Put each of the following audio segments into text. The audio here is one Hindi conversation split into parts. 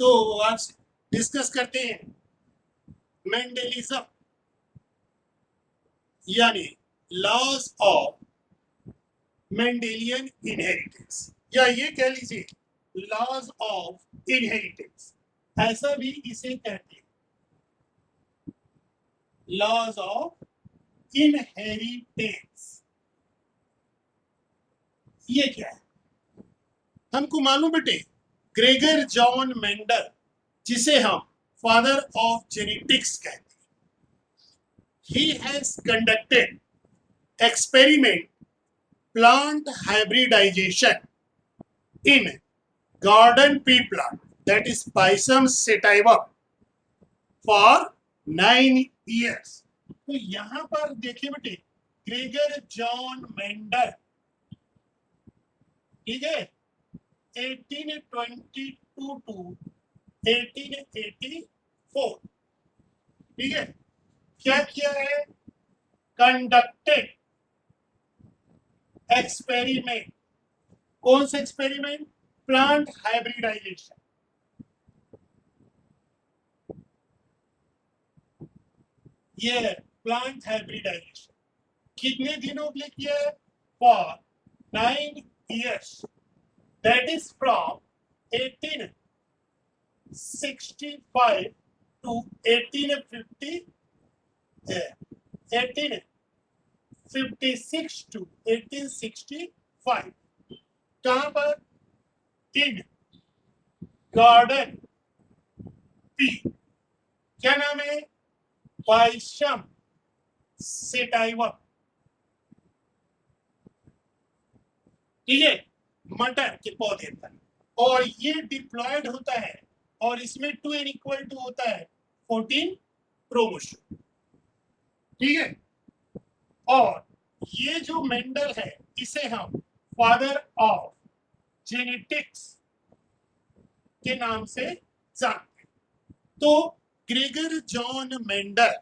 तो आज डिस्कस करते हैं मेंडलिज्म यानी लॉज ऑफ मेंडेलियन इनहेरिटेंस, या ये कह लीजिए लॉज ऑफ इनहेरिटेंस, ऐसा भी इसे कहते हैं, लॉज ऑफ इनहेरिटेंस। ये क्या है हमको मालूम बेटे, ग्रेगर जॉन मेंडल, जिसे हम फादर ऑफ जेनेटिक्स कहते हैं, he has conducted experiment plant hybridization in garden pea plant, that is Pisum sativa, for 9 years। तो यहां पर देखिए बेटे, ग्रेगर जॉन मेंडल, ठीक है, 1822 टू 1884, ठीक है, क्या किया है, कंडक्टेड एक्सपेरिमेंट। कौन सा एक्सपेरिमेंट, प्लांट हाइब्रिडाइजेशन। ये प्लांट हाइब्रिडाइजेशन कितने दिनों के लिए किया है, for 9 years, that is from 1865 to 1850, 1856 to 1865। कहां पर, इन गार्डन पी, क्या नाम है, पाइसम सेटाइवा, ठीक है, मटर के पौधे पर, और ये डिप्लॉयड होता है, और इसमें 2n इक्वल टू होता है 14 प्रोमोशन, ठीक है। और ये जो मेंडल है, इसे हम फादर ऑफ जेनेटिक्स के नाम से जानते हैं। तो Gregor John Mendel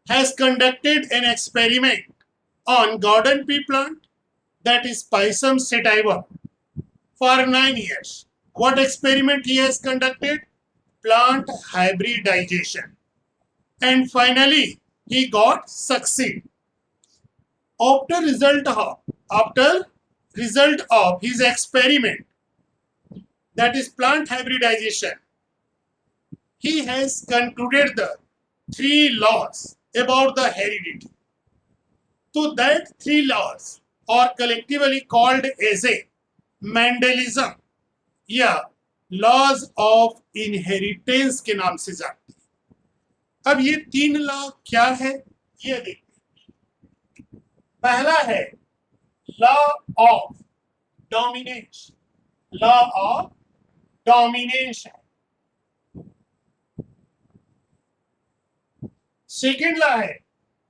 has conducted an experiment on garden pea plant, that is Pisum sativa, for 9 years. What experiment he has conducted? Plant hybridization. And finally, he got succeed. After result of his experiment, that is plant hybridization, he has concluded the 3 laws about the heredity. So that 3 laws are collectively called as a Mendelism या लॉज ऑफ इनहेरिटेंस के नाम से जानते हैं। अब ये 3 लॉ क्या है, ये देखते हैं। पहला है law of dominance, law of dominance है। सेकेंड लॉ है,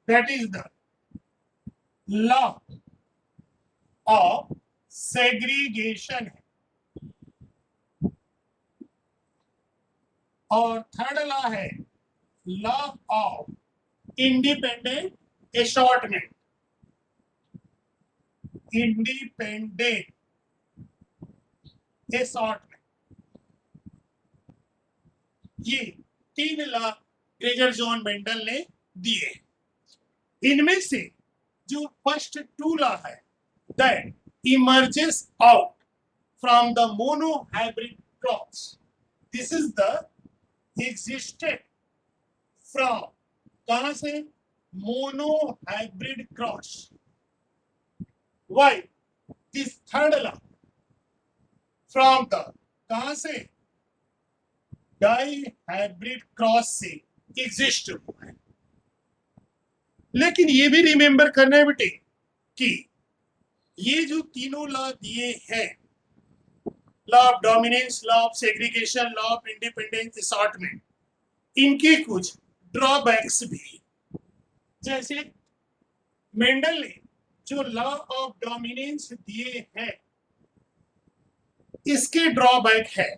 that is the law of segregation है। और थर्ड लॉ है law of independent assortment, independent assortment. ये 3 लॉ ग्रेगर जॉन मेंडल ने दिए। इनमें से जो फर्स्ट 2 लॉ है, that emerges out from the mono hybrid cross. This is the existed from, कहां से, mono hybrid cross. Why this third law from the, कहां से, डाई हाइब्रिड क्रॉस से एग्जिस्ट हुआ है। लेकिन ये भी रिमेंबर करना है बेटे कि ये जो तीनों लॉ दिए हैं, law of dominance, law of segregation, law of independence assortment, इनके कुछ ड्रॉबैक्स भी। जैसे मेंडल ने जो लॉ ऑफ डोमिनेंस दिए हैं, इसके ड्रॉबैक है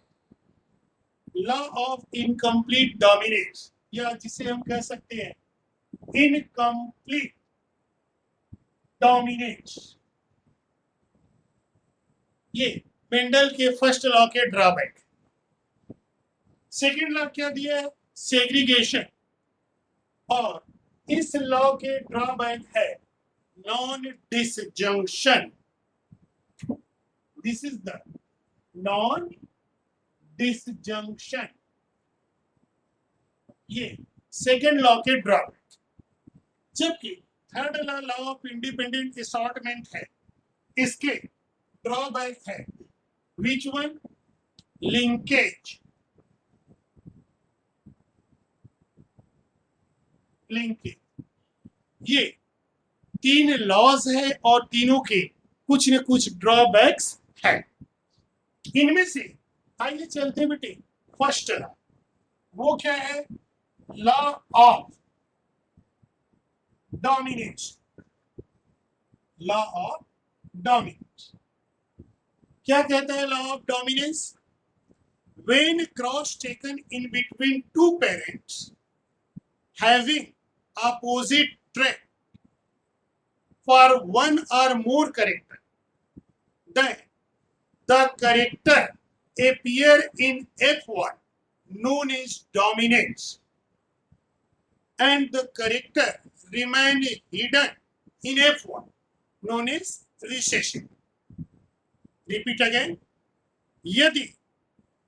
लॉ ऑफ इनकम्प्लीट डोमिनेंस, या जिसे हम कह सकते हैं इनकम्प्लीट डोमिनेंस। ये मेंडल के फर्स्ट लॉ के ड्रॉबैक। सेकेंड लॉ क्या दिया है? सेग्रीगेशन। और इस लॉ के ड्रॉबैक है non disjunction. This is the non disjunction. ये सेकेंड लॉ के ड्रॉबैक। जबकि third law, law of independent assortment है, इसके ड्रॉबैक है विच वन? लिंकेज। लिंकेज। ये तीन लॉज है और तीनों के कुछ न कुछ ड्रॉबैक्स है। इनमें से आइए चलते बेटे फर्स्ट लॉ। वो क्या है? Law of dominance. Law of dominance क्या कहता है? Law of dominance, when cross taken in between two parents having opposite trait for one or more character, then the character appear in F1 known as dominance and the character remain hidden in F1 known as recession. Repeat again. यदि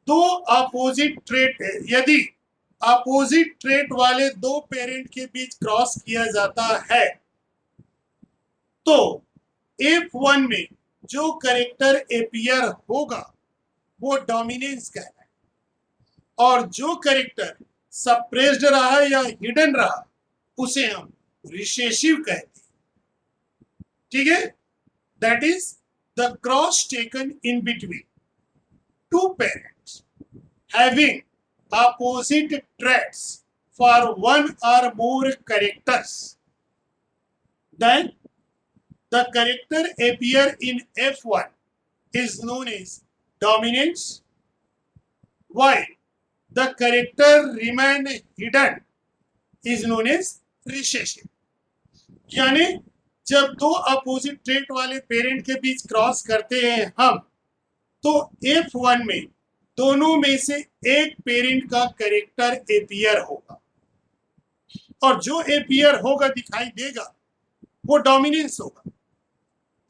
दो अपोजिट ट्रेट, यदि अपोजिट ट्रेट वाले दो पेरेंट के बीच क्रॉस किया जाता है तो F1 में जो करेक्टर एपियर होगा वो डोमिनेंस कहलाएगा, और जो करेक्टर सप्रेस्ड रहा या हिडन रहा उसे हम रिसेसिव कहते हैं। ठीक है? That is the cross taken in between two parents having opposite traits for one or more characters, then the character appear in F1 is known as dominance, while the character remain hidden is known as recession. यानी जब दो अपोजिट ट्रेट वाले पेरेंट के बीच क्रॉस करते हैं हम, तो F1 में दोनों में से एक पेरेंट का कैरेक्टर एपियर होगा, और जो एपियर होगा दिखाई देगा वो डोमिनेंस होगा,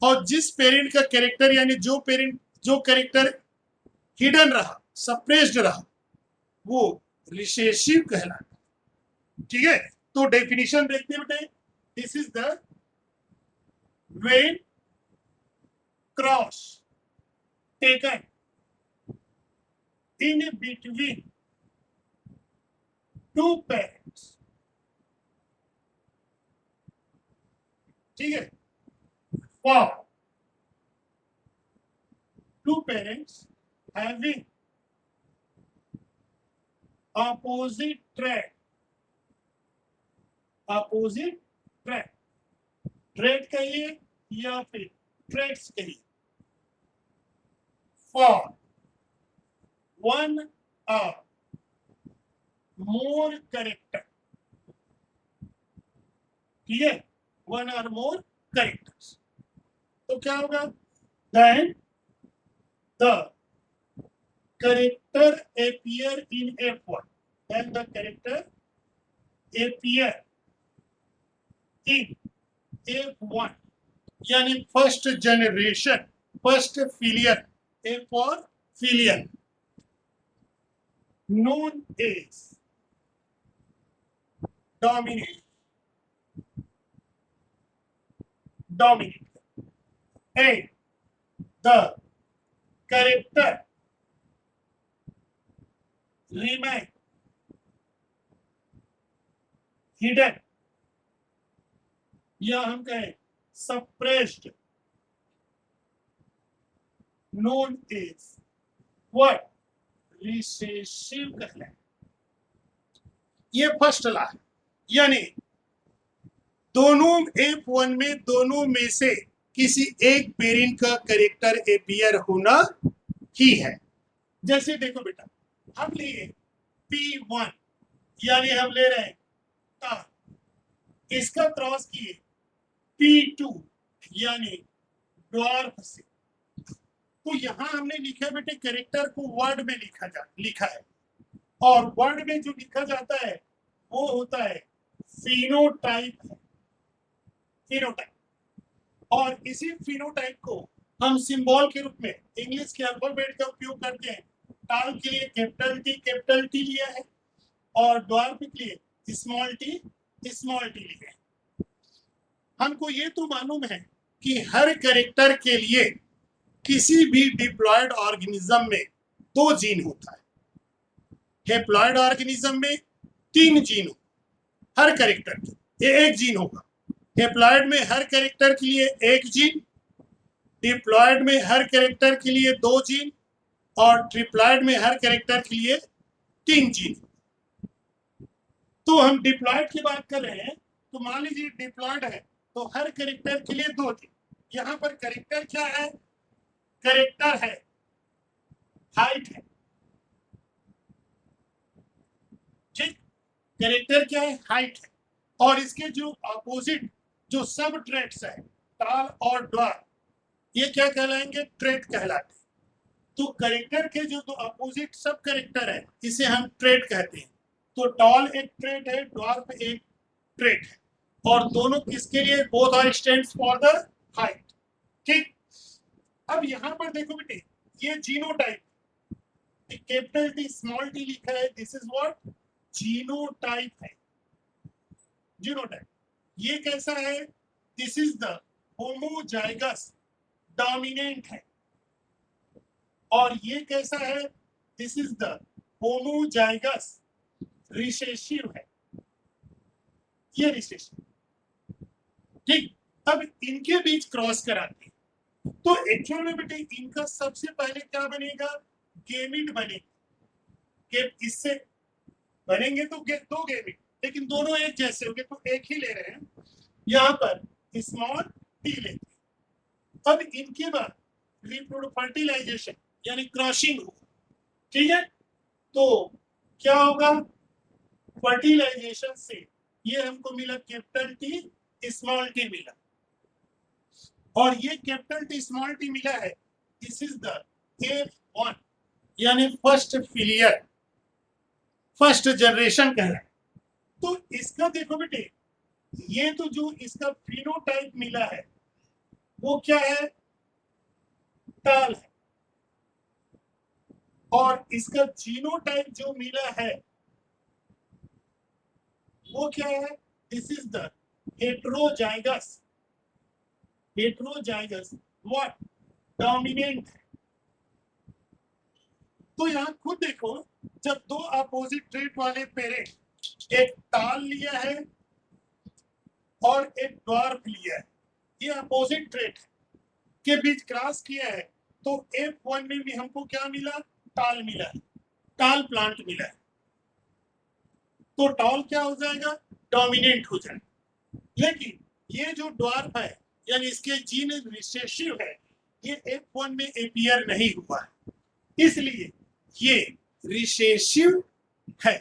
और जिस पेरेंट का कैरेक्टर यानी जो कैरेक्टर हिडन रहा, सप्रेस्ड रहा, वो रिसेसिव कहलाता। ठीक है? तो डेफिनेशन देखते हैं बेटे। This is the when cross taken in between two parents। ठीक है? for two parents having opposite trait, opposite trait, trait कहिए या फिर traits कहिए, for one or more character। ठीक है? one or more characters। तो क्या होगा? then the character appear in F1, then the character appear in F1 यानी first generation, first filial, A for filial, known as dominant, and the character remain hidden या हम कहें suppressed, known as what? Recessive कहलाए। ये फर्स्ट लॉ है, यानी दोनों F1 में दोनों में से किसी एक पेरेंट का कैरेक्टर एपियर होना ही है। जैसे देखो बेटा, हम लिए P1 यानी हम ले रहे हैं कार, इसका क्रॉस किए P2 यानी ड्वार्फ से, तो यहां हमने लिखा बेटे कैरेक्टर को वर्ड में लिखा है, और वर्ड में जो लिखा जाता है वो होता है फिनोटाइप। फिनोटाइप और इसी फिनोटाइप को हम सिंबल के रूप में इंग्लिश के अल्फाबेट का उपयोग करते हैं। टाल के लिए कैपिटल टी लिया है और ड्वार्फ के लिए स्मॉल टी लिया है। हमको ये तो मालूम है कि हर कैरेक्टर के लिए किसी भी डिप्लॉयड ऑर्गेनिज्म में 2 जीन होता है। हैप्लॉयड ऑर्गेनिज्म में 3 जीन हो, हर कैरेक्टर के एक जीन होगा। हैप्लॉयड में हर कैरेक्टर के लिए 1 जीन, डिप्लॉयड में हर कैरेक्टर के लिए 2 जीन और ट्रिप्लॉयड में हर कैरेक्टर के लिए 3 जीन। तो हम डिप्लॉयड की बात कर रहे हैं, तो मान लीजिए डिप्लॉयड है तो हर कैरेक्टर के लिए 2 जीन। यहाँ पर कैरेक्टर क्या है? कैरेक्टर है हाइट है, ठीक। कैरेक्टर क्या है? हाइट है। और इसके जो अपोजिट जो सब ट्रेट्स है टाल और ड्वार्फ, ये क्या कहलाएंगे? ट्रेट कहलाते हैं। तो कैरेक्टर के जो 2 अपोजिट सब कैरेक्टर है इसे हम ट्रेट कहते हैं। तो टॉल एक ट्रेट है, ड्वार्फ एक ट्रेट है और दोनों किसके लिए? Both are stands for the height, ठीक। अब यहां पर देखो बेटे, ये genotype, capital T small T लिखा है, दिस इज व्हाट? जीनोटाइप है। जीनोटाइप ये कैसा है? This is the homozygous dominant है। और ये कैसा है? This is the homozygous recessive है। ये रिसेसिव, ठीक। अब इनके बीच क्रॉस कराते हैं तो एक्चुअल में बेटे इनका सबसे पहले क्या बनेगा? गेमिट बनेगा। इससे बनेंगे तो 2 गेमिट, लेकिन दोनों एक जैसे होंगे तो एक ही ले रहे हैं। यहाँ पर स्मॉल टी लेते हैं। अब इनके बाद फर्टिलाइजेशन यानी क्रॉसिंग होगा, ठीक है। तो क्या होगा? फर्टिलाइजेशन से ये हमको मिला कैपिटल टी स्मॉल टी मिला, और ये कैपिटल टी स्मॉल टी मिला है, दिस इज द F1 यानी फर्स्ट फिलियर, फर्स्ट जनरेशन कहलाए। तो इसका देखो बेटे, ये तो जो इसका फिनोटाइप मिला है वो क्या है? टाल है। और इसका जीनोटाइप जो मिला है वो क्या है? This is the heterozygous. Heterozygous what? Dominant है। तो यहाँ खुद देखो, जब 2 अपोजिट ट्रेट वाले पेरेंट, एक टाल लिया है और एक ड्वार्फ लिया है, ये अपोजिट ट्रेट के बीच क्रॉस किया है, तो F1 में भी हमको क्या मिला? टाल मिला है, टाल प्लांट मिला है। तो टाल क्या हो जाएगा? डोमिनेंट हो जाएगा। लेकिन ये जो ड्वार्फ है यानी इसके जीन रिसेसिव है, ये F1 में अपीयर नहीं हुआ है, इसलिए ये रिसेसिव है।